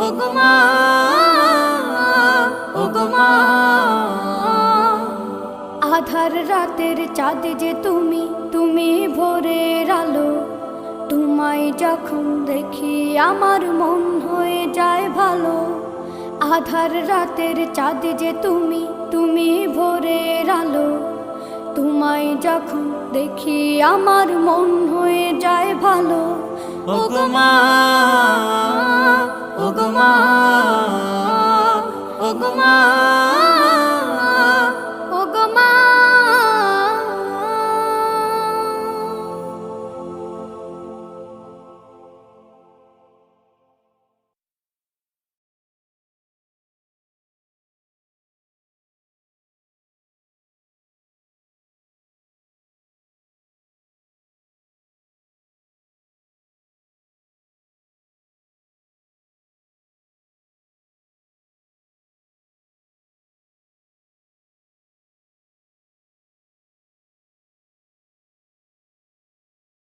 ওগো মা, ওগো মা। আধার রাতের চাঁদ যে তুমি, তুমি ভোরের আলো। তোমায় যখন দেখি আমার মন হয়ে যায় ভালো। আধার রাতের চাঁদ যে তুমি, তুমি ভোরের আলো। তোমায় যখন দেখি আমার মন হয়ে যায় ভালো। ওগো মা, ওগো মা, ওগো মা।